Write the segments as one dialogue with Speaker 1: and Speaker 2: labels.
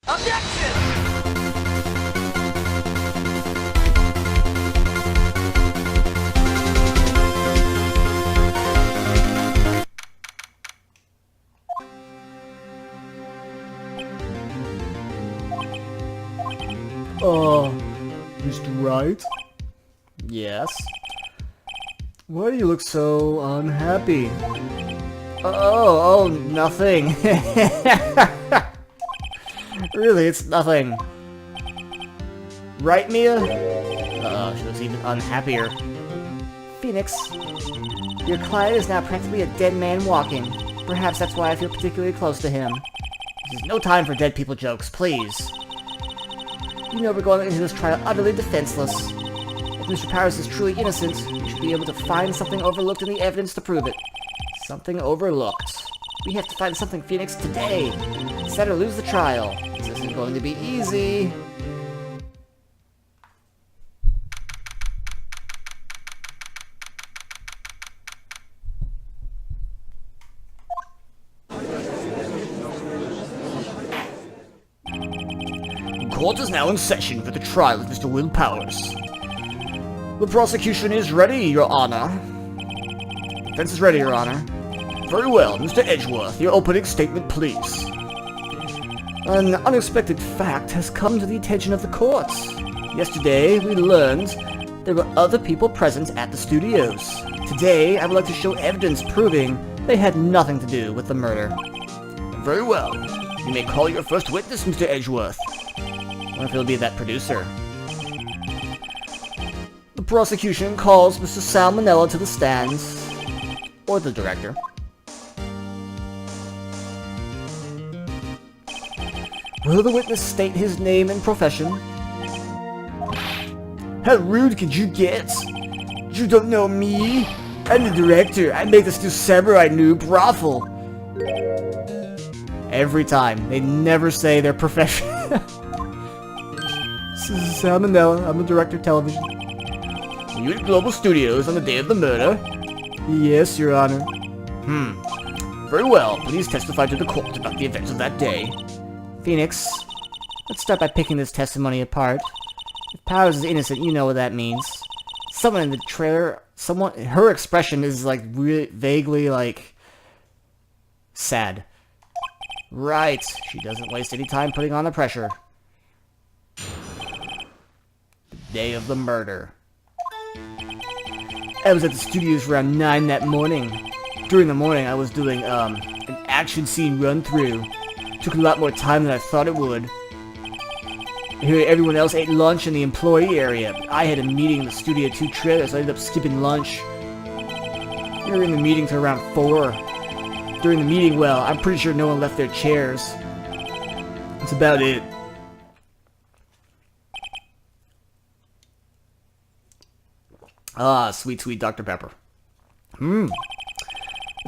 Speaker 1: Objection!
Speaker 2: Mr. Wright? Yes? Why do you look so unhappy? Oh, nothing. Really, it's nothing. Right, Mia? She was even unhappier. Phoenix, your client is now practically a dead man walking. Perhaps that's why I feel particularly close to him. This is no time for dead people jokes, please. You know we're going into this trial utterly defenseless. If Mr. Powers is truly innocent, we should be able to find something overlooked in the evidence to prove it. Something overlooked. We have to find something, Phoenix, today. Set or lose the trial. This isn't going to be easy. Court is now in session for the trial of Mr. Will Powers. The prosecution is ready, Your Honor. Defense is ready, Your Honor. Very well, Mr. Edgeworth, your opening statement, please. An unexpected fact has come to the attention of the court. Yesterday, we learned there were other people present at the studios. Today, I would like to show evidence proving they had nothing to do with the murder. Very well. You may call your first witness, Mr. Edgeworth. I wonder if it'll be that producer. The prosecution calls Mr. Salmonella to the stand. Or the director. Will the witness state his name and profession? How rude could you get? You don't know me? I'm the director. I make this new samurai noob brothel. Every time. They never say their profession. This is Salmonella. I'm the director of television. Were you at Global Studios on the day of the murder? Yes, Your Honor. Very well. Please testify to the court about the events of that day. Phoenix, let's start by picking this testimony apart. If Powers is innocent, you know what that means. Someone in the trailer, her expression is like really vaguely like sad. Right, she doesn't waste any time putting on the pressure. The day of the murder. I was at the studios around 9 that morning. During the morning, I was doing an action scene run-through. Took a lot more time than I thought it would. Here, everyone else ate lunch in the employee area. I had a meeting in the Studio 2 trailer, so I ended up skipping lunch. We were in the meeting till around 4. During the meeting, well, I'm pretty sure no one left their chairs. That's about it. Ah, sweet, sweet Dr. Pepper. The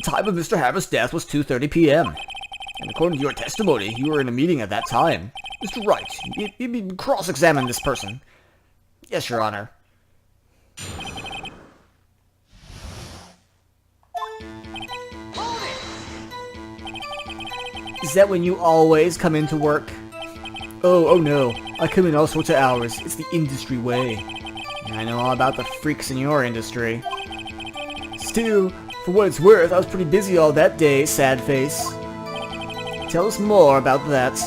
Speaker 2: time of Mr. Hammer's death was 2:30 p.m. And according to your testimony, you were in a meeting at that time. Mr. Wright, you cross-examine this person. Yes, Your Honor. Is that when you always come into work? Oh no. I come in all sorts of hours. It's the industry way. I know all about the freaks in your industry. Still, for what it's worth, I was pretty busy all that day, sad face. Tell us more about that.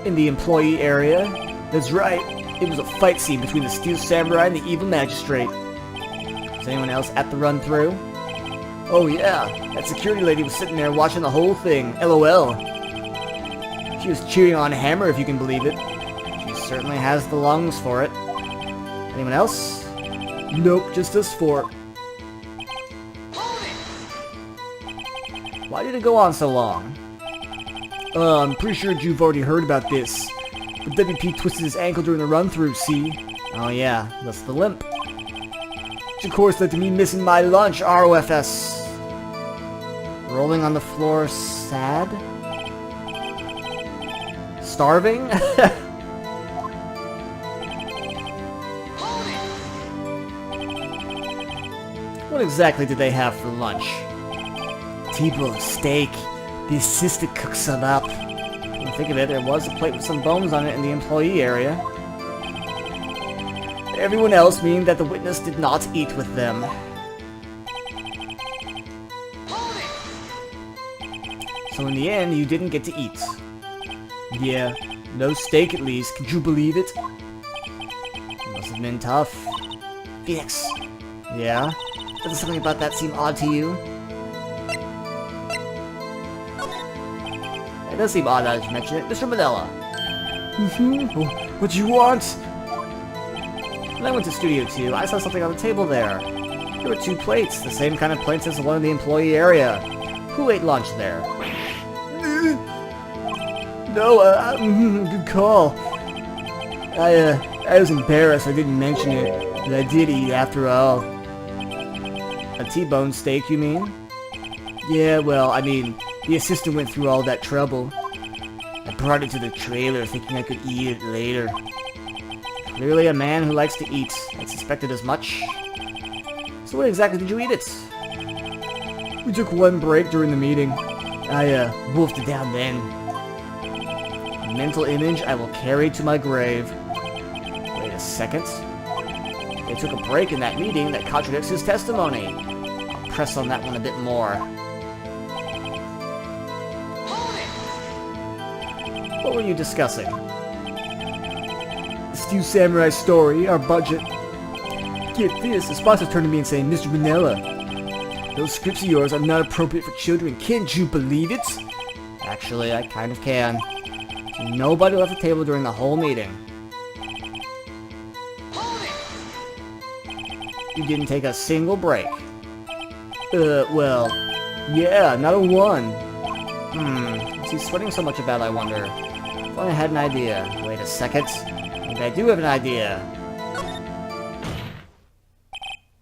Speaker 2: In the employee area? That's right. It was a fight scene between the Steel Samurai and the Evil Magistrate. Was anyone else at the run-through? Oh yeah, that security lady was sitting there watching the whole thing. LOL. She was cheering on Hammer, if you can believe it. She certainly has the lungs for it. Anyone else? Nope, just us four. Why did it go on so long? I'm pretty sure you've already heard about this. The WP twisted his ankle during the run-through, see? Oh yeah, that's the limp. Which of course led to me missing my lunch, ROFS. Rolling on the floor, sad? Starving? What exactly did they have for lunch? T-bone steak, The assistant cooked some up. When I think of it, there was a plate with some bones on it in the employee area. Everyone else, meaning that the witness did not eat with them. So in the end, you didn't get to eat. Yeah, no steak at least. Could you believe it? It must have been tough. Phoenix. Yeah? Doesn't something about that seem odd to you? It does seem odd now that you mention it. Mr. Manila. What do you want? When I went to Studio 2, I saw something on the table there. There were 2 plates, the same kind of plates as the one in the employee area. Who ate lunch there? No, good call. I was embarrassed I didn't mention it, but I did eat after all. A T-bone steak, you mean? Yeah, well, I mean, the assistant went through all that trouble. I brought it to the trailer thinking I could eat it later. Clearly a man who likes to eat. I suspected as much. So when exactly did you eat it? We took 1 break during the meeting. I wolfed it down then. A mental image I will carry to my grave. Wait a second. They took a break in that meeting that contradicts his testimony. I'll press on that one a bit more. What were you discussing? The Stew Samurai story, our budget. Get this, the sponsor turned to me and saying, Mr. Manila, those scripts of yours are not appropriate for children. Can't you believe it? Actually, I kind of can. Nobody left the table during the whole meeting. You didn't take a single break. Well, yeah, not a one. What's he sweating so much about, I wonder? If only I had an idea. Wait a second. Maybe I do have an idea.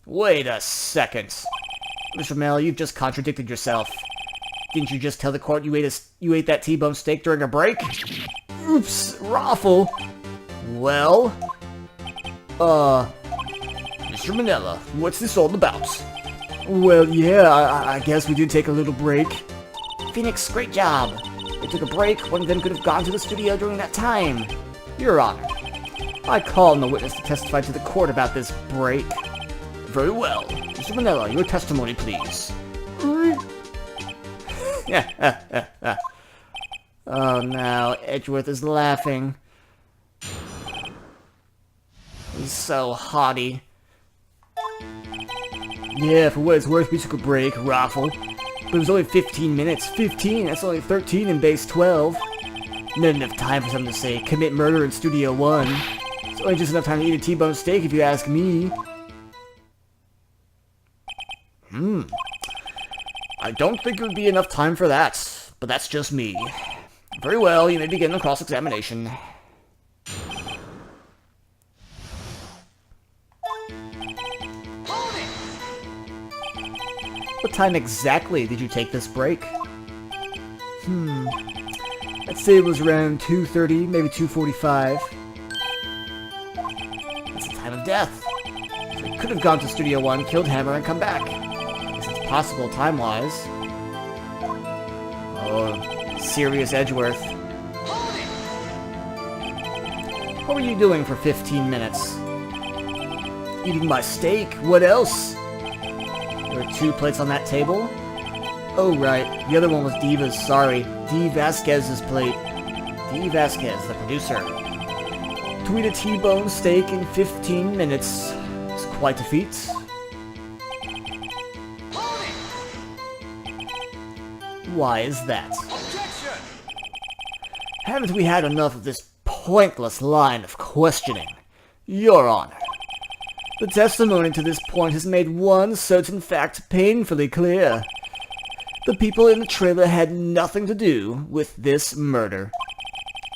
Speaker 2: Wait a second. Mr. Mel, you've just contradicted yourself. Didn't you just tell the court you ate that T-bone steak during a break? Oops, Raffle. Well, Mr. Manila, what's this all about? Well, yeah, I guess we did take a little break. Phoenix, great job. They took a break. One of them could have gone to the studio during that time. Your Honor, I call on the witness to testify to the court about this break. Very well. Mr. Manila, your testimony, please. Oh, now Edgeworth is laughing. He's so haughty. Yeah, for what it's worth, we took a break, Raffle. But it was only 15 minutes. 15? That's only 13 in base 12. Not enough time for someone to say, commit murder in Studio 1. It's only just enough time to eat a T-bone steak if you ask me. I don't think it would be enough time for that, but that's just me. Very well, you may begin the cross-examination. What time exactly did you take this break? I'd say it was around 2:30, maybe 2:45. That's the time of death. So he could have gone to Studio 1, killed Hammer, and come back. I guess it's possible time-wise. Oh, serious Edgeworth. What were you doing for 15 minutes? Eating my steak. What else? There were 2 plates on that table? Oh, right. The other one was Diva's. Sorry. D. Vasquez's plate. D. Vasquez, the producer. To eat a T-bone steak in 15 minutes. It's quite a feat. Why is that? Objection! Haven't we had enough of this pointless line of questioning? Your Honor. The testimony to this point has made one certain fact painfully clear. The people in the trailer had nothing to do with this murder.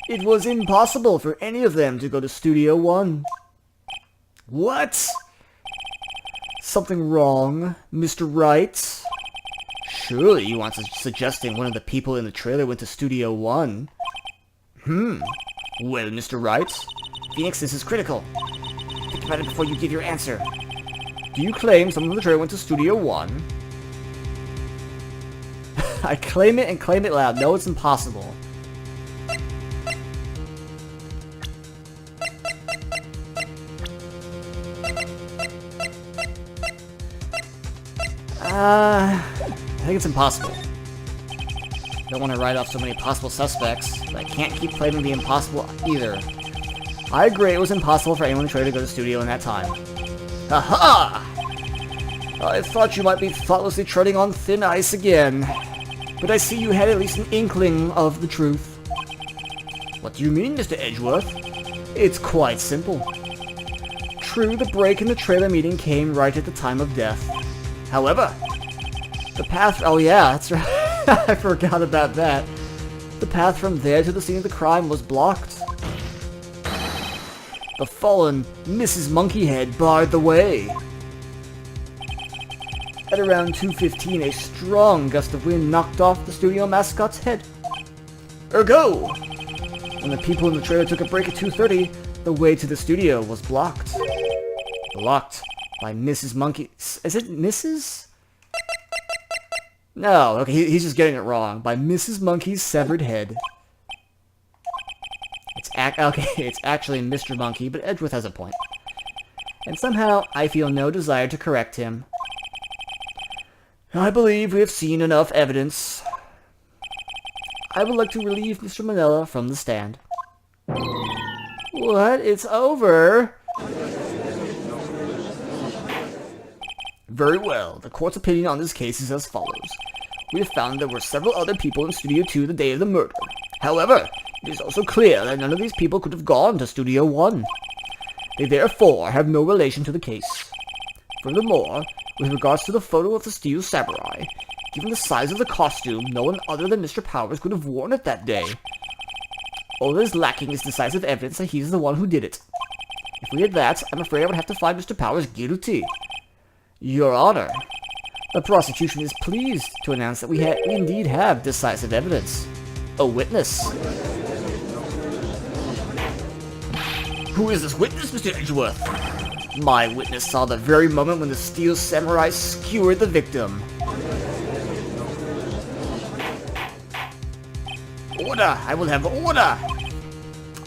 Speaker 2: It was impossible for any of them to go to Studio 1. What? Something wrong, Mr. Wright? Surely you aren't suggesting one of the people in the trailer went to Studio 1. Well, Mr. Wright, Phoenix, this is critical. Think about it before you give your answer. Do you claim someone in the trailer went to Studio 1? I claim it and claim it loud. No, it's impossible. I think it's impossible. Don't want to write off so many possible suspects, but I can't keep claiming the impossible either. I agree it was impossible for anyone to try to go to the studio in that time. Haha! I thought you might be thoughtlessly treading on thin ice again. But I see you had at least an inkling of the truth. What do you mean, Mr. Edgeworth? It's quite simple. True, the break in the trailer meeting came right at the time of death. However, the path... Oh yeah, that's right. I forgot about that. The path from there to the scene of the crime was blocked. The fallen Mrs. Monkeyhead barred the way. At around 2:15, a strong gust of wind knocked off the studio mascot's head. Ergo! When the people in the trailer took a break at 2:30, the way to the studio was blocked. Blocked by Mrs. Monkey... Is it Mrs.? No, okay, he's just getting it wrong. By Mrs. Monkey's severed head. It's actually Mr. Monkey, but Edgeworth has a point. And somehow, I feel no desire to correct him. I believe we have seen enough evidence. I would like to relieve Mr. Manella from the stand. What? It's over? Very well. The court's opinion on this case is as follows. We have found there were several other people in Studio 2 the day of the murder. However, it is also clear that none of these people could have gone to Studio 1. They therefore have no relation to the case. Furthermore, with regards to the photo of the Steel Samurai, given the size of the costume, no one other than Mr. Powers could have worn it that day. All that is lacking is decisive evidence that he's the one who did it. If we had that, I'm afraid I would have to find Mr. Powers guilty. Your Honor, the prosecution is pleased to announce that we indeed have decisive evidence. A witness. Who is this witness, Mr. Edgeworth? My witness saw the very moment when the Steel Samurai skewered the victim. Order! I will have order!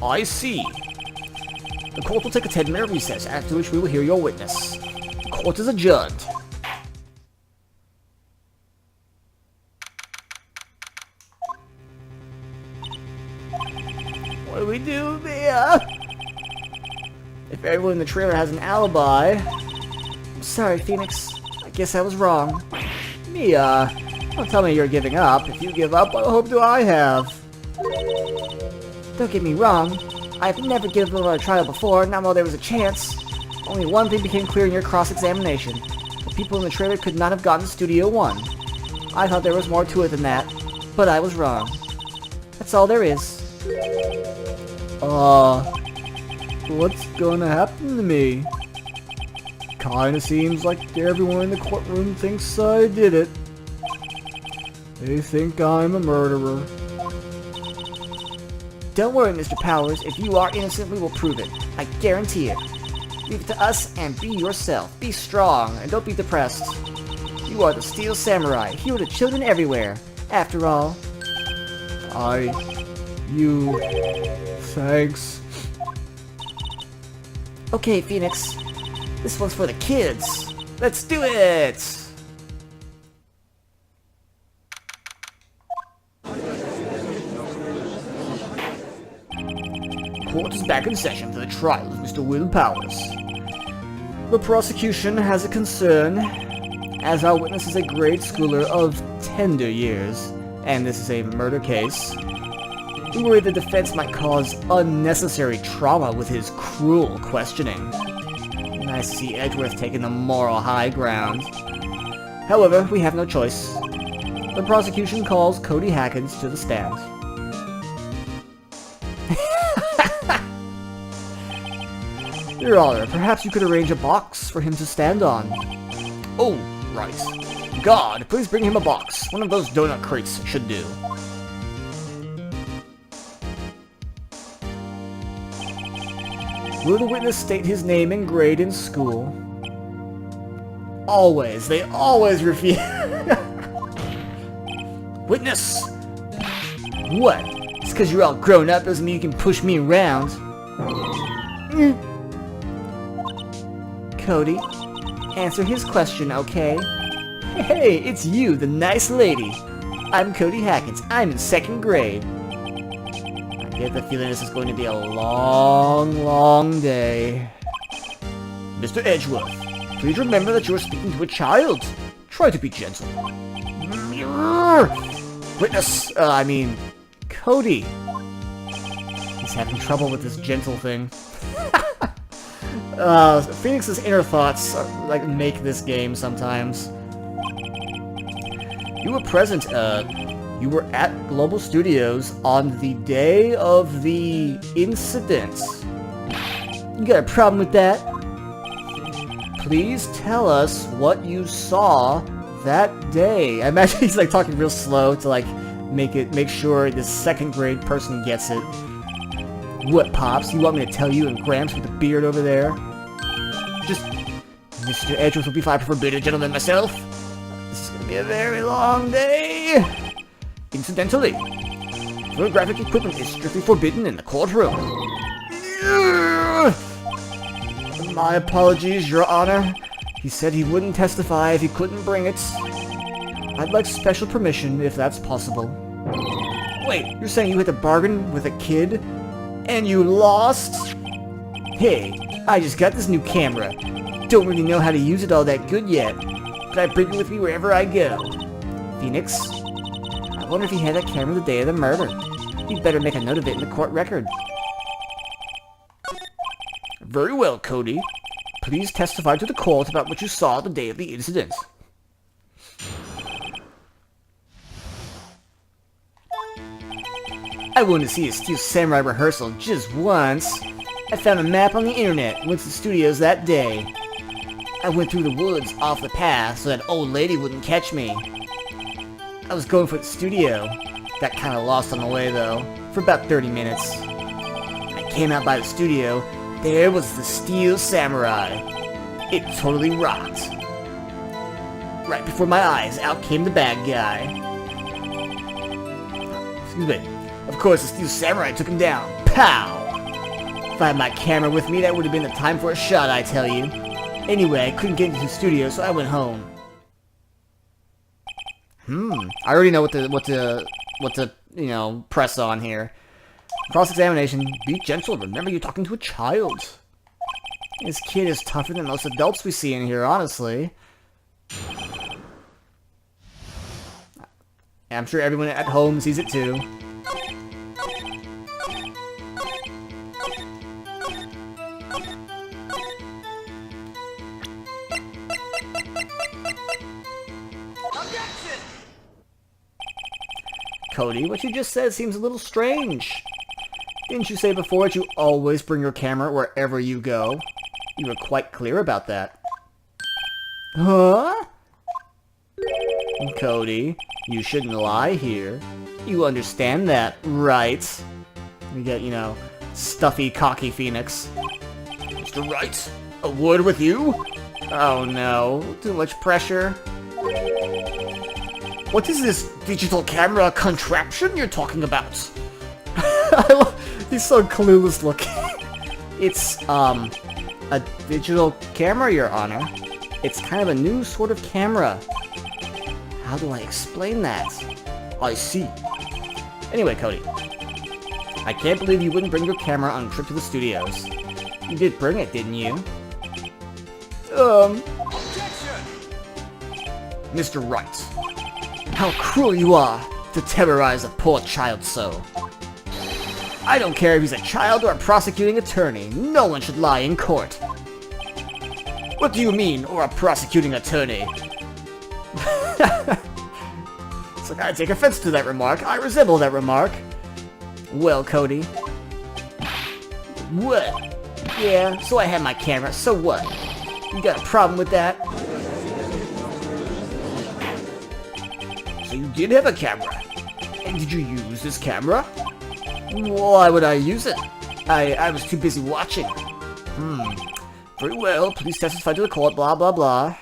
Speaker 2: I see. The court will take a 10-minute recess, after which we will hear your witness. The court is adjourned. What do we do, Mia? If everyone in the trailer has an alibi... I'm sorry, Phoenix. I guess I was wrong. Mia, don't tell me you're giving up. If you give up, what hope do I have? Don't get me wrong. I've never given up on a trial before, not while there was a chance. Only one thing became clear in your cross-examination. The people in the trailer could not have gotten to Studio 1. I thought there was more to it than that, but I was wrong. That's all there is. What's gonna happen to me? Kinda seems like everyone in the courtroom thinks I did it. They think I'm a murderer. Don't worry, Mr. Powers. If you are innocent, we will prove it. I guarantee it. Leave it to us and be yourself. Be strong and don't be depressed. You are the Steel Samurai, hero to children everywhere. After all. Thanks. Okay, Phoenix. This one's for the kids. Let's do it! Court is back in session for the trial of Mr. Will Powers. The prosecution has a concern, as our witness is a grade schooler of tender years, and this is a murder case. We worry the defense might cause unnecessary trauma with his cruel questioning. Nice to see Edgeworth taking the moral high ground. However, we have no choice. The prosecution calls Cody Hackins to the stand. Your Honor, perhaps you could arrange a box for him to stand on. Oh, right. God, please bring him a box. One of those donut crates should do. Will the witness state his name and grade in school? Always. They always refuse. Witness! What? Just because you're all grown up doesn't mean you can push me around. Cody, answer his question, okay? Hey, it's you, the nice lady. I'm Cody Hackett. I'm in 2nd grade. I get the feeling this is going to be a long, long day. Mr. Edgeworth, please remember that you are speaking to a child. Try to be gentle. Witness, Cody. He's having trouble with this gentle thing. Phoenix's inner thoughts make this game sometimes. You were present, you were at Global Studios on the day of the incident. You got a problem with that? Please tell us what you saw that day. I imagine he's talking real slow to make sure this 2nd grade person gets it. What, Pops? You want me to tell you and Gramps with the beard over there? Just, Mr. Edgeworth will be fine for a bearded gentleman myself. This is gonna be a very long day. Incidentally, photographic equipment is strictly forbidden in the courtroom. My apologies, Your Honor. He said he wouldn't testify if he couldn't bring it. I'd like special permission if that's possible. Wait, you're saying you had to bargain with a kid? And you lost? Hey, I just got this new camera. Don't really know how to use it all that good yet, but I bring it with me wherever I go. Phoenix? I wonder if he had that camera the day of the murder. You'd better make a note of it in the court record. Very well, Cody. Please testify to the court about what you saw the day of the incident. I wanted to see a Steel Samurai rehearsal just once. I found a map on the internet and went to the studios that day. I went through the woods off the path so that old lady wouldn't catch me. I was going for the studio. Got kinda lost on the way though, for about 30 minutes. I came out by the studio. There was the Steel Samurai. It totally rocked. Right before my eyes, out came the bad guy. Excuse me. Of course, the Steel Samurai took him down. Pow! If I had my camera with me, that would have been the time for a shot, I tell you. Anyway, I couldn't get into the studio, so I went home. I already know what to press on here. Cross-examination. Be gentle. Remember, you're talking to a child. This kid is tougher than most adults we see in here, honestly. I'm sure everyone at home sees it too. Cody, what you just said seems a little strange. Didn't you say before that you always bring your camera wherever you go? You were quite clear about that. Huh? Cody, you shouldn't lie here. You understand that, right? We get, stuffy, cocky Phoenix. Mr. Wright, a word with you? Oh no, too much pressure. What is this digital camera contraption you're talking about? He's so clueless looking. It's, a digital camera, Your Honor. It's kind of a new sort of camera. How do I explain that? I see. Anyway, Cody. I can't believe you wouldn't bring your camera on a trip to the studios. You did bring it, didn't you?
Speaker 1: Objection!
Speaker 2: Mr. Wright. How cruel you are to terrorize a poor child so. I don't care if he's a child or a prosecuting attorney. No one should lie in court. What do you mean, or a prosecuting attorney? So I take offense to that remark. I resemble that remark. Well, Cody. What? Yeah, so I had my camera, so what? You got a problem with that? So you did have a camera. And did you use this camera? Why would I use it? I was too busy watching. Very well, please testify to the court, blah blah blah.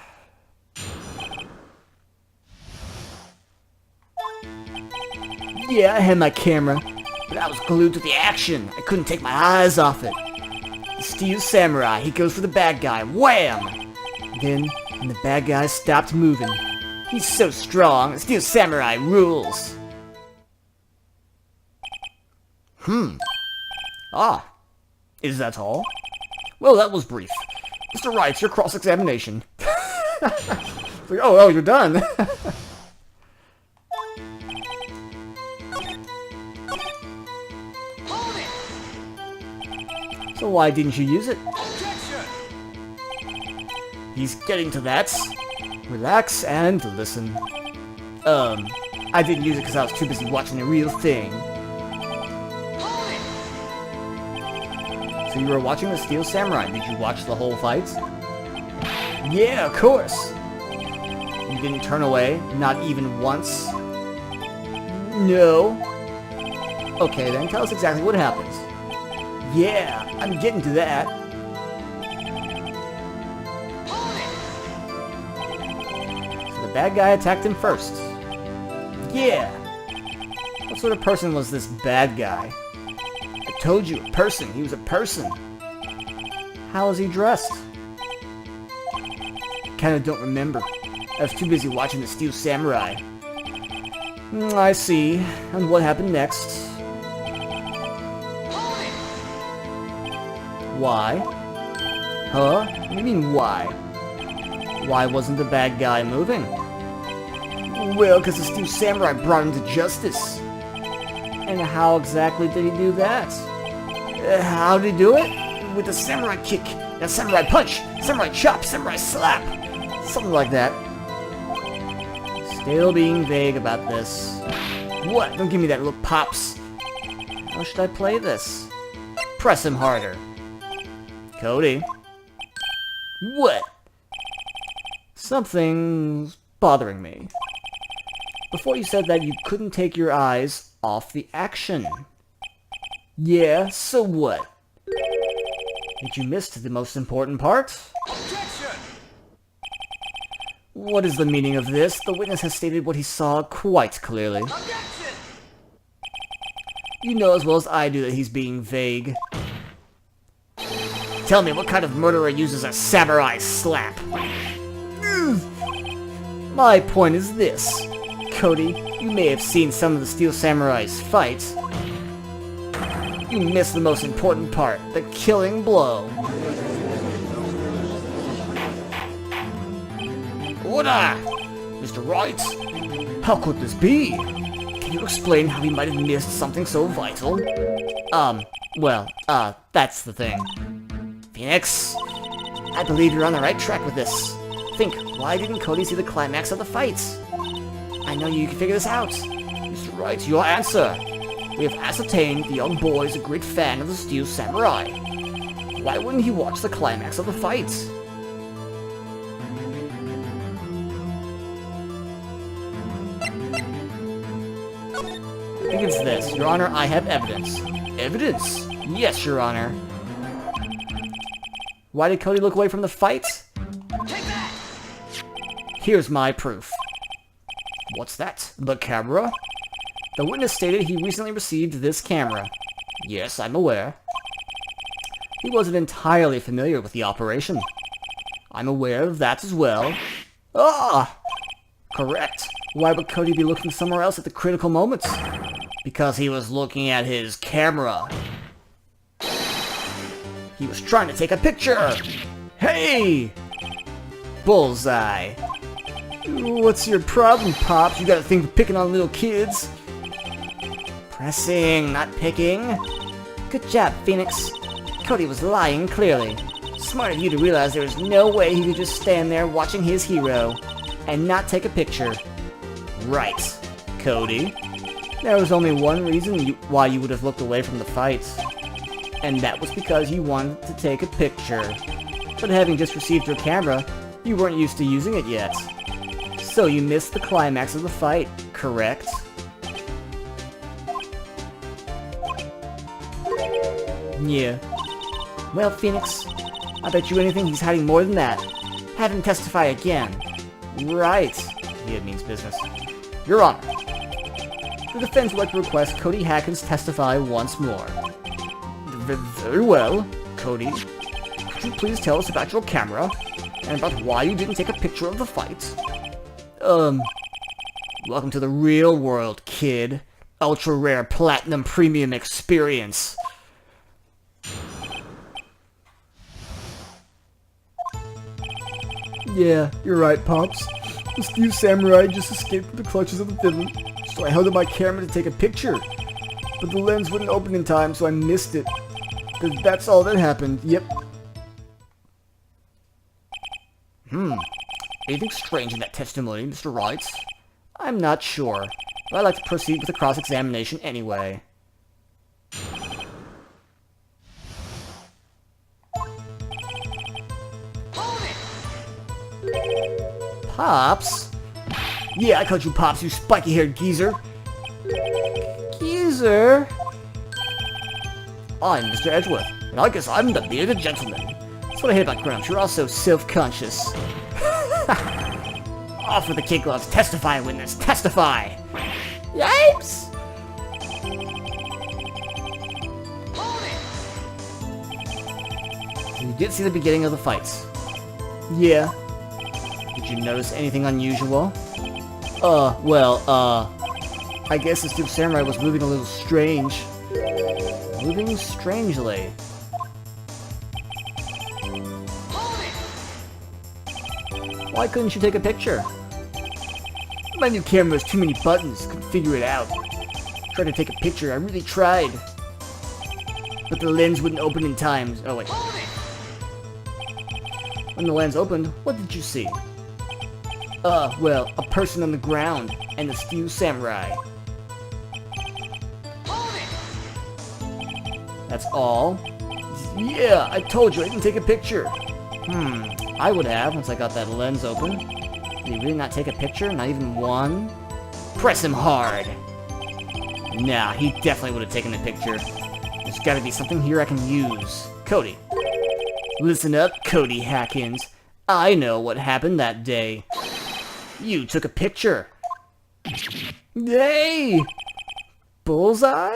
Speaker 2: Yeah, I had my camera, but I was glued to the action. I couldn't take my eyes off it. The Steel Samurai, he goes for the bad guy. Wham! Then, when the bad guy stopped moving, he's so strong, the Steel Samurai rules. Ah, is that all? Well, that was brief. Mr. Wright, your cross-examination. Oh, you're done. So why didn't you use it? He's getting to that. Relax and listen. I didn't use it because I was too busy watching the real thing. So you were watching the Steel Samurai. Did you watch the whole fight? Yeah, of course. You didn't turn away? Not even once? No. Okay, then tell us exactly what happens. Yeah, I'm getting to that. So the bad guy attacked him first. Yeah. What sort of person was this bad guy? I told you, a person. He was a person. How was he dressed? Kinda don't remember. I was too busy watching the Steel Samurai. I see. And what happened next? Why? Huh? What do you mean, why? Why wasn't the bad guy moving? Well, because the Steel Samurai brought him to justice. And how exactly did he do that? How did he do it? With a samurai kick, a samurai punch, samurai chop, samurai slap. Something like that. Still being vague about this. What? Don't give me that little pops. How should I play this? Press him harder. Cody? What? Something's bothering me. Before you said that you couldn't take your eyes off the action. Yeah, so what? Did you miss the most important part? Objection! What is the meaning of this? The witness has stated what he saw quite clearly. Objection! You know as well as I do that he's being vague. Tell me, what kind of murderer uses a samurai slap? My point is this. Cody, you may have seen some of the Steel Samurai's fights. You missed the most important part, the killing blow. Order! Mr. Wright? How could this be? Can you explain how he might have missed something so vital? That's the thing. Phoenix, I believe you're on the right track with this. Think, why didn't Cody see the climax of the fight? I know you can figure this out. Mr. Wright, your answer. We have ascertained the young boy is a great fan of the Steel Samurai. Why wouldn't he watch the climax of the fight? I think it's this. Your Honor, I have evidence. Evidence? Yes, Your Honor. Why did Cody look away from the fight? Take that! Here's my proof. What's that? The camera? The witness stated he recently received this camera. Yes, I'm aware. He wasn't entirely familiar with the operation. I'm aware of that as well. Ah! Correct. Why would Cody be looking somewhere else at the critical moments? Because he was looking at his camera. He was trying to take a picture! Hey! Bullseye. What's your problem, Pops? You got a thing for picking on little kids? Pressing, not picking. Good job, Phoenix. Cody was lying, clearly. Smart of you to realize there was no way he could just stand there watching his hero and not take a picture. Right, Cody. There was only one reason why you would have looked away from the fight. And that was because you wanted to take a picture. But having just received your camera, you weren't used to using it yet. So you missed the climax of the fight, correct? Yeah. Well, Phoenix, I bet you anything he's hiding more than that. Have him testify again. Right. Yeah, it means business. Your Honor, The defense would like to request Cody Hackins testify once more. Very well, Cody. Could you please tell us about your camera, and about why you didn't take a picture of the fight? Welcome to the real world, kid. Ultra rare platinum premium experience. Yeah, you're right, Pops. The Steel Samurai just escaped from the clutches of the villain, so I held up my camera to take a picture. But the lens wouldn't open in time, so I missed it. That's all that happened, yep. Anything strange in that testimony, Mr. Wright? I'm not sure, but I'd like to proceed with the cross-examination anyway. Pops? Yeah, I called you Pops, you spiky-haired geezer. Geezer? I'm Mr. Edgeworth, and I guess I'm the bearded gentleman. That's what I hate about grown-ups, you're all so self-conscious. Off with the kid gloves. Testify, witness. Testify! Yipes! You did see the beginning of the fights. Yeah. Did you notice anything unusual? I guess the Steel Samurai was moving a little strange. Moving strangely. Why couldn't you take a picture? My new camera has too many buttons, couldn't figure it out. Tried to take a picture, I really tried. But the lens wouldn't open in time. Oh wait. When the lens opened, what did you see? A person on the ground, and the Steel Samurai. That's all? Yeah, I told you I didn't take a picture. I would have, once I got that lens open. Did he really not take a picture? Not even one? Press him hard! Nah, he definitely would have taken a picture. There's gotta be something here I can use. Cody. Listen up, Cody Hackins. I know what happened that day. You took a picture. Hey! Bullseye?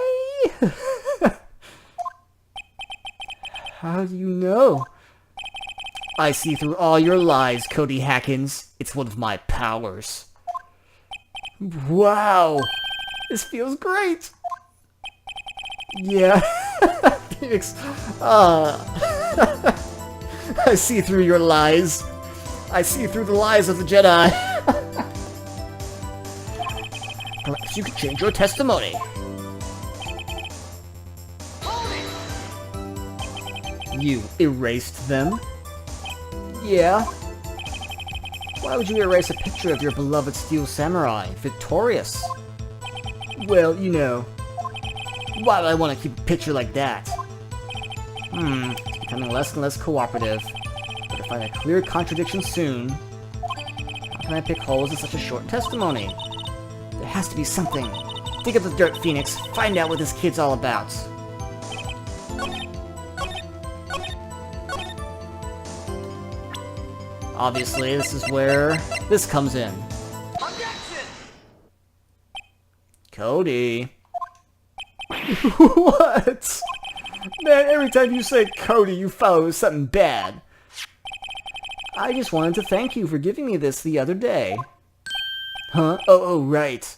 Speaker 2: How do you know? I see through all your lies, Cody Hackins. It's one of my powers. Wow! This feels great! Yeah. Phoenix. I see through your lies. I see through the lies of the Jedi. Perhaps you could change your testimony. You erased them? Yeah. Why would you erase a picture of your beloved Steel Samurai, victorious? Well, you know. Why would I want to keep a picture like that? It's becoming less and less cooperative. Better find a clear contradiction soon. How can I pick holes in such a short testimony? There has to be something. Dig up the dirt, Phoenix. Find out what this kid's all about. Obviously, this is where this comes in. Objection! Cody. What? Man, every time you say Cody, you follow with something bad. I just wanted to thank you for giving me this the other day. Huh? Oh, right.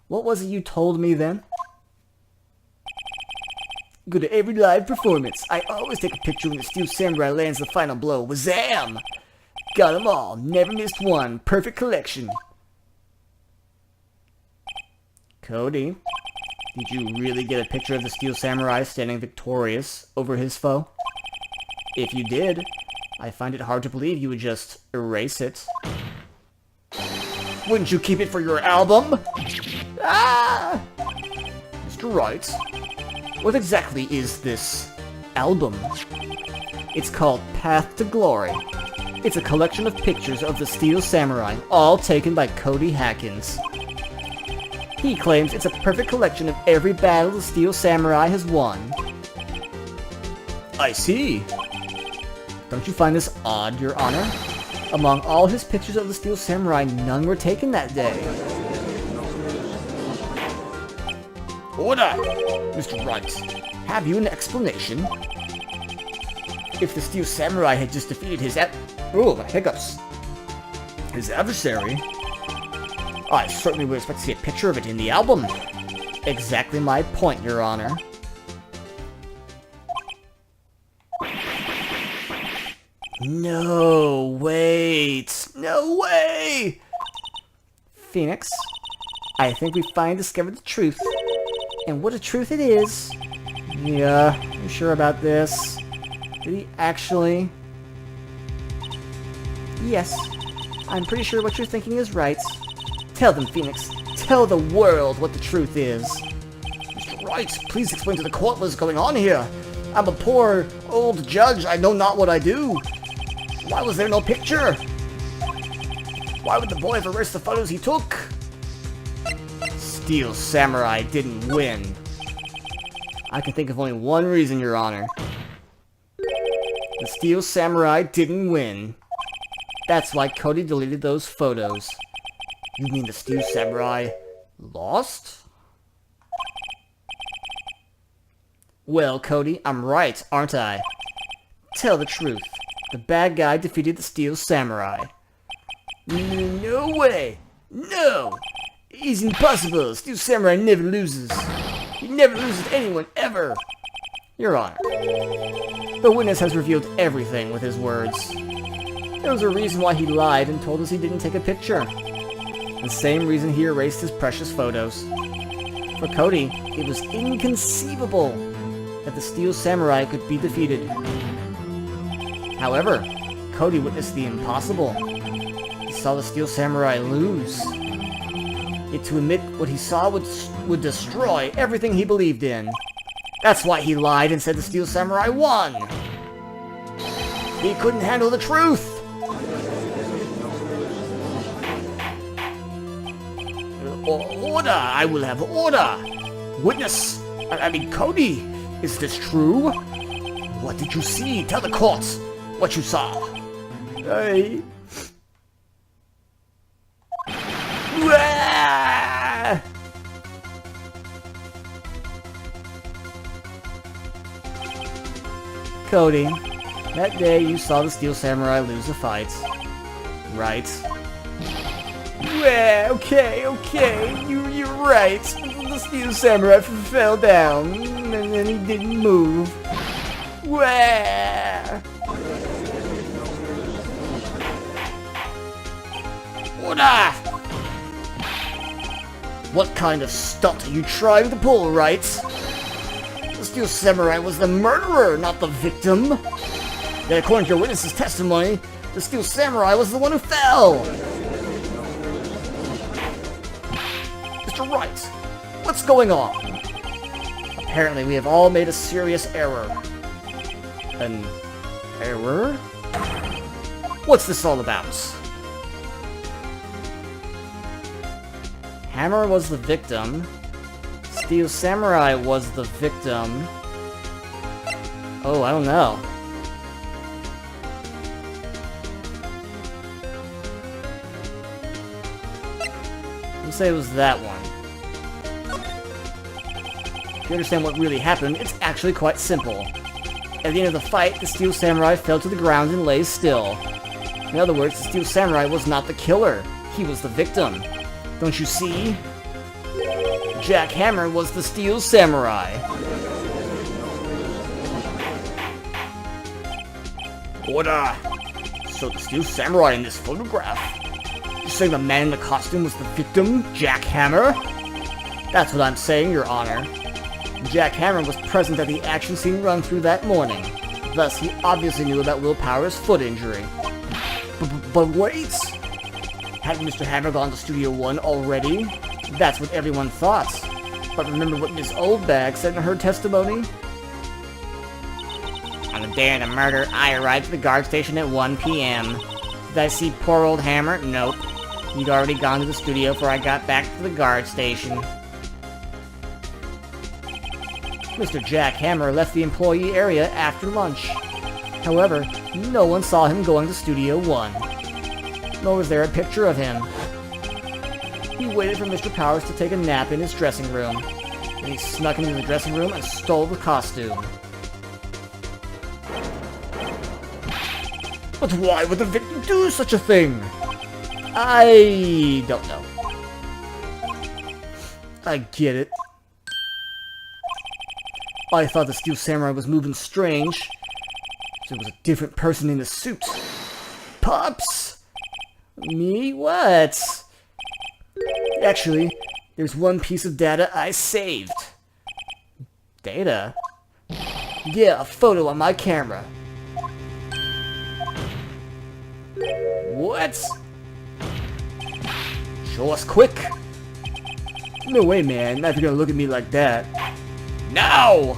Speaker 2: What was it you told me then? Go to every live performance. I always take a picture when the Steel Samurai lands the final blow. Wazam! Got them all. Never missed one. Perfect collection. Cody, did you really get a picture of the Steel Samurai standing victorious over his foe? If you did, I find it hard to believe you would just erase it. Wouldn't you keep it for your album? Ah! Mr. Wright, what exactly is this album? It's called Path to Glory. It's a collection of pictures of the Steel Samurai, all taken by Cody Hackins. He claims it's a perfect collection of every battle the Steel Samurai has won. I see. Don't you find this odd, Your Honor? Among all his pictures of the Steel Samurai, none were taken that day. Order! Mr. Wright, have you an explanation? If the Steel Samurai had just defeated his hiccups. His adversary? I certainly would expect to see a picture of it in the album. Exactly my point, Your Honor. No, wait. No way! Phoenix, I think we finally discovered the truth. And what a truth it is. Yeah, you sure about this? Did he actually? Yes, I'm pretty sure what you're thinking is right. Tell them, Phoenix. Tell the world what the truth is. Mr. Wright, please explain to the court what's going on here. I'm a poor, old judge. I know not what I do. Why was there no picture? Why would the boy have erased the photos he took? Steel Samurai didn't win. I can think of only one reason, Your Honor. The Steel Samurai didn't win. That's why Cody deleted those photos. You mean the Steel Samurai lost? Well, Cody, I'm right, aren't I? Tell the truth. The bad guy defeated the Steel Samurai. No way! No! It's impossible! Steel Samurai never loses. He never loses to anyone, ever! Your Honor, the witness has revealed everything with his words. There was a reason why he lied and told us he didn't take a picture. The same reason he erased his precious photos. For Cody, it was inconceivable that the Steel Samurai could be defeated. However, Cody witnessed the impossible. He saw the Steel Samurai lose. Yet to admit what he saw would destroy everything he believed in. That's why he lied and said the Steel Samurai won. He couldn't handle the truth. Order! I will have order! Witness! I mean, Cody! Is this true? What did you see? Tell the court what you saw. Cody, that day you saw the Steel Samurai lose a fight. Right? Yeah, okay, you're right. The Steel Samurai fell down, and then he didn't move. Wah! Order! What kind of stunt are you trying to pull, Wright? The Steel Samurai was the murderer, not the victim. Yet according to your witness's testimony, the Steel Samurai was the one who fell. Mr. Wright, what's going on? Apparently we have all made a serious error. An error? What's this all about? Hammer was the victim. Steel Samurai was the victim. Oh, I don't know. Let's say it was that one. If you understand what really happened, it's actually quite simple. At the end of the fight, the Steel Samurai fell to the ground and lay still. In other words, the Steel Samurai was not the killer. He was the victim. Don't you see? Jack Hammer was the Steel Samurai. Order! So the Steel Samurai in this photograph. You're saying the man in the costume was the victim, Jack Hammer? That's what I'm saying, Your Honor. Jack Hammer was present at the action scene run through that morning. Thus, he obviously knew about Will Power's foot injury. But wait! Hadn't Mr. Hammer gone to Studio 1 already? That's what everyone thought. But remember what Miss Oldbag said in her testimony? On the day of the murder, I arrived at the guard station at 1 p.m. Did I see poor old Hammer? Nope. He'd already gone to the studio before I got back to the guard station. Mr. Jack Hammer left the employee area after lunch. However, no one saw him going to Studio 1. Nor was there a picture of him. He waited for Mr. Powers to take a nap in his dressing room. Then he snuck into the dressing room and stole the costume. But why would the victim do such a thing? I don't know. I get it. I thought the Steel Samurai was moving strange. So it was a different person in the suit. Pops! Me? What? Actually, there's one piece of data I saved. Data? Yeah, a photo on my camera. What? Show us quick! No way, man. Not if you're gonna look at me like that. Now!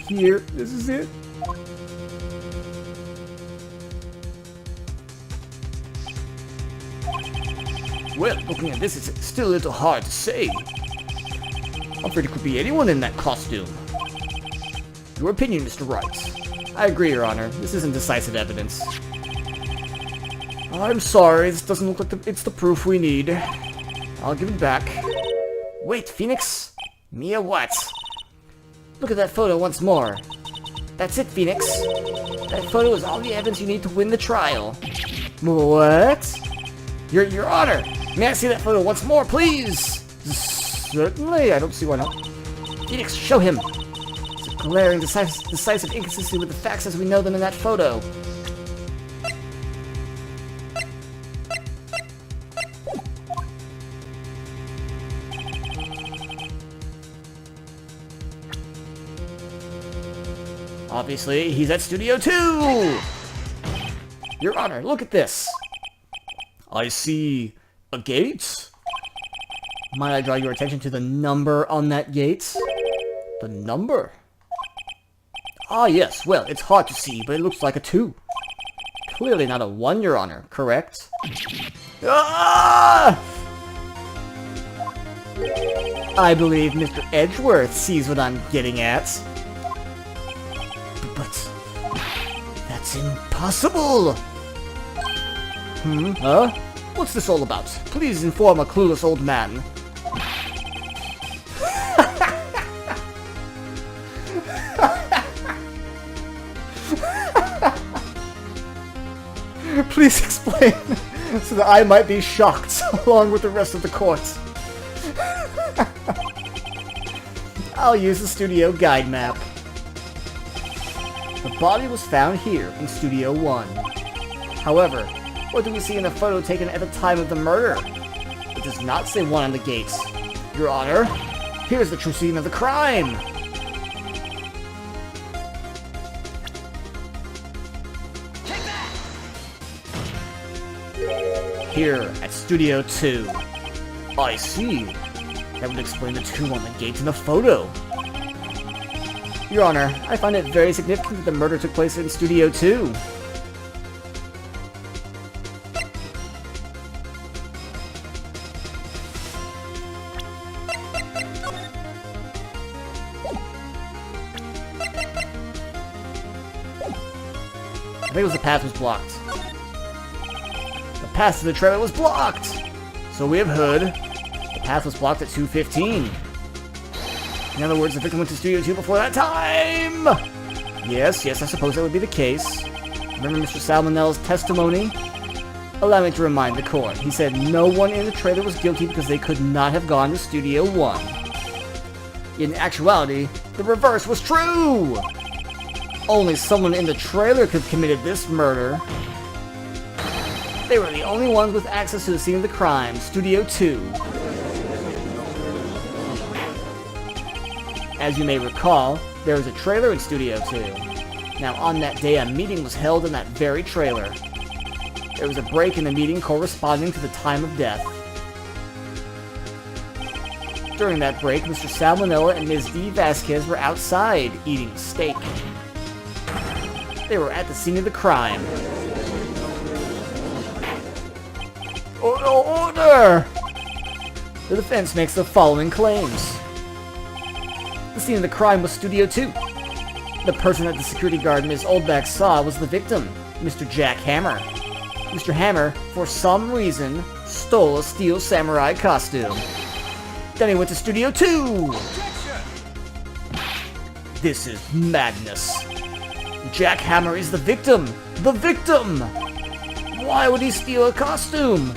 Speaker 2: Here, this is it. Well, looking at this, it's still a little hard to say. I'm afraid it could be anyone in that costume. Your opinion, Mr. Wright. I agree, Your Honor. This isn't decisive evidence. I'm sorry, this doesn't look like it's the proof we need. I'll give it back. Wait, Phoenix? Mia, what? Look at that photo once more. That's it, Phoenix. That photo is all the evidence you need to win the trial. What? Your Honor, may I see that photo once more, please? Certainly, I don't see why not. Phoenix, show him. It's a glaring, decisive inconsistency with the facts as we know them in that photo. Obviously, he's at Studio 2! Your Honor, look at this. I see a gate. Might I draw your attention to the number on that gate? The number? Ah, yes. Well, it's hard to see, but it looks like a 2. Clearly not a 1, Your Honor. Correct? Ah! I believe Mr. Edgeworth sees what I'm getting at. But that's impossible! Huh? What's this all about? Please inform a clueless old man. Please explain, so that I might be shocked, along with the rest of the court. I'll use the studio guide map. The body was found here in Studio 1. However, what do we see in the photo taken at the time of the murder? It does not say 1 on the gates. Your Honor, here's the true scene of the crime! Take that! Here at Studio 2. I see. That would explain the 2 on the gate in the photo. Your Honor, I find it very significant that the murder took place in Studio 2. I think it was the path was blocked. The path to the trailer was blocked! So we have heard the path was blocked at 2:15. In other words, the victim went to Studio 2 before that time! Yes, I suppose that would be the case. Remember Mr. Salmonell's testimony? Allow me to remind the court. He said no one in the trailer was guilty because they could not have gone to Studio 1. In actuality, the reverse was true! Only someone in the trailer could have committed this murder. They were the only ones with access to the scene of the crime, Studio 2. As you may recall, there was a trailer in Studio 2. Now, on that day, a meeting was held in that very trailer. There was a break in the meeting corresponding to the time of death. During that break, Mr. Salmonella and Ms. D. Vasquez were outside eating steak. They were at the scene of the crime. Order! The defense makes the following claims. The scene of the crime was Studio 2. The person that the security guard Ms. Oldback saw was the victim, Mr. Jack Hammer. Mr. Hammer, for some reason, stole a Steel Samurai costume. Then he went to Studio 2! This is madness. Jack Hammer is the victim! The victim! Why would he steal a costume?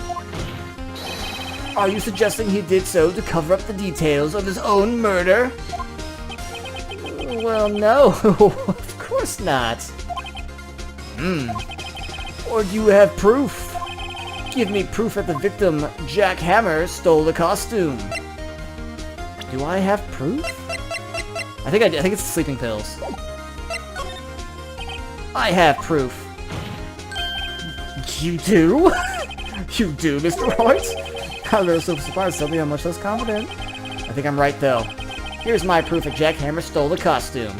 Speaker 2: Are you suggesting he did so to cover up the details of his own murder? Well, no, of course not. Or do you have proof? Give me proof that the victim, Jack Hammer, stole the costume. Do I have proof? I think it's the sleeping pills. I have proof. You do? You do, Mr. Wright? I'm really so surprised suddenly how much less confident. I think I'm right, though. Here's my proof that Jack Hammer stole the costume.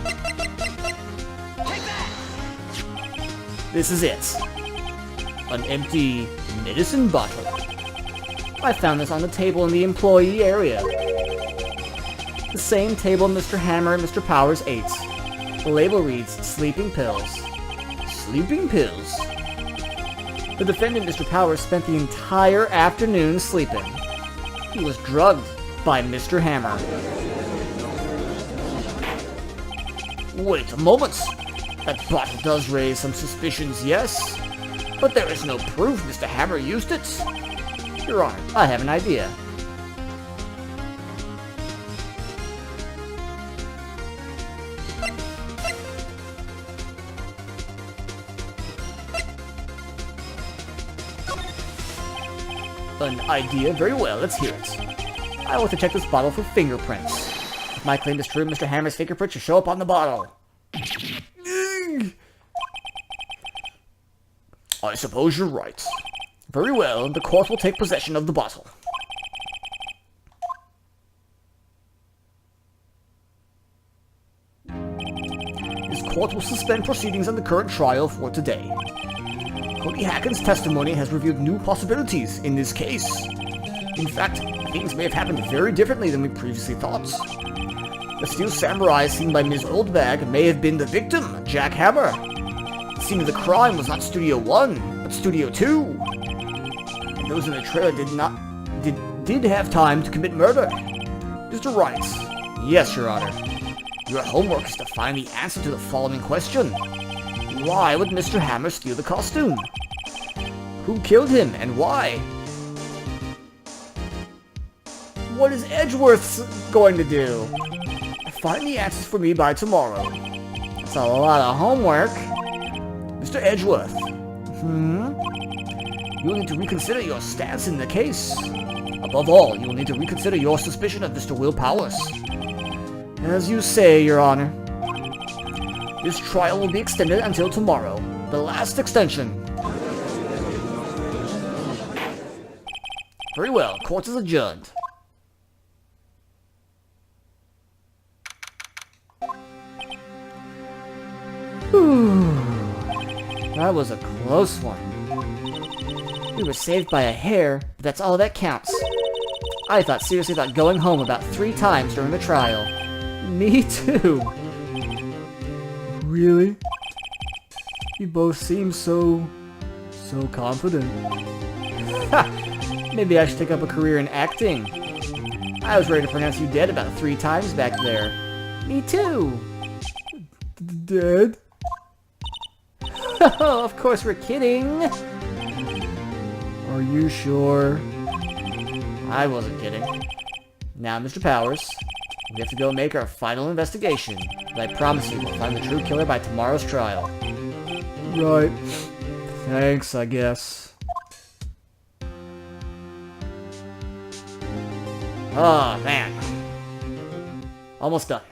Speaker 2: This is it. An empty medicine bottle. I found this on the table in the employee area. The same table Mr. Hammer and Mr. Powers ate. The label reads, sleeping pills. Sleeping pills? The defendant, Mr. Powers, spent the entire afternoon sleeping. He was drugged by Mr. Hammer. Wait a moment. That bottle does raise some suspicions, yes. But there is no proof Mr. Hammer used it. Your Honor, I have an idea. An idea? Very well, let's hear it. I want to check this bottle for fingerprints. If my claim is true, Mr. Hammer's fingerprints should show up on the bottle. I suppose you're right. Very well, the court will take possession of the bottle. This court will suspend proceedings on the current trial for today. Cody Hacken's testimony has revealed new possibilities in this case. In fact, things may have happened very differently than we previously thought. The steel samurai seen by Ms. Oldbag may have been the victim, Jack Hammer. The scene of the crime was not Studio 1, but Studio 2. And those in the trailer did have time to commit murder. Mr. Wright. Yes, Your Honor. Your homework is to find the answer to the following question. Why would Mr. Hammer steal the costume? Who killed him and why? What is Edgeworth going to do? Find the answers for me by tomorrow. That's a lot of homework. Mr. Edgeworth. You'll need to reconsider your stance in the case. Above all, you'll need to reconsider your suspicion of Mr. Will Powers. As you say, Your Honor. This trial will be extended until tomorrow. The last extension. Very well, court is adjourned. That was a close one. We were saved by a hair, but that's all that counts. I thought seriously about going home about 3 times during the trial. Me too. Really? You both seem so confident. Maybe I should take up a career in acting. I was ready to pronounce you dead about 3 times back there. Me too. Dead? Oh, of course we're kidding. Are you sure? I wasn't kidding. Now, Mr. Powers, we have to go make our final investigation. But I promise you we'll find the true killer by tomorrow's trial. Right. Thanks, I guess. Oh, man. Almost done.